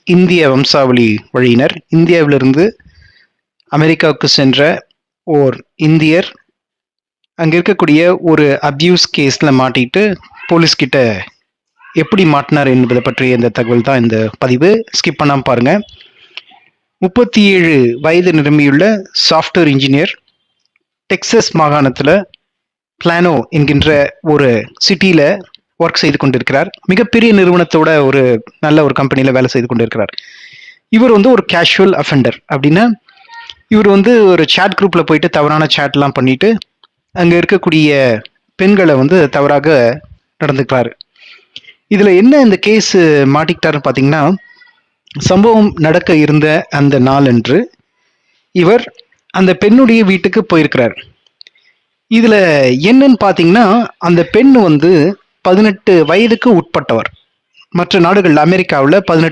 இந்திய வம்சாவளி வழியினர் இந்தியாவிலிருந்து அமெரிக்காவுக்கு சென்ற ஓர் இந்தியர் அங்க இருக்கக்கூடிய ஒரு அபியூஸ் கேஸ்ல மாட்டிட்டு போலீஸ் கிட்ட எப்படி மாட்டினார் என்பதை பற்றிய இந்த தகவல் தான் இந்த பதிவு. ஸ்கிப் பண்ணாம பாருங்க. 37 வயது நிரம்பியுள்ள சாஃப்ட்வேர் இன்ஜினியர் டெக்சஸ் மாகாணத்துல பிளானோ என்கின்ற ஒரு சிட்டியில ஒர்க் செய்து கொண்டிருக்கிறார். மிகப்பெரிய நிறுவனத்தோட ஒரு நல்ல ஒரு கம்பெனியில வேலை செய்து கொண்டிருக்கிறார். இவர் ஒரு கேஷுவல் அஃபெண்டர். அப்படின்னா இவர் ஒரு சேட் குரூப்ல போயிட்டு தவறான சேட்லாம் பண்ணிட்டு அங்க இருக்கக்கூடிய பெண்களை தவறாக நடந்துக்கிறாரு. இதுல என்ன இந்த கேஸ் மாட்டிக்கிட்டாருன்னு பாத்தீங்கன்னா, சம்பவம் நடக்க இருந்த அந்த நாளன்று இவர் அந்த பெண்ணுடைய வீட்டுக்கு போயிருக்கிறார். இதுல என்னன்னு பாத்தீங்கன்னா, அந்த பெண் 18 வயதுக்கு உட்பட்டவர். மற்ற நாடுகள் அமெரிக்காவில் 18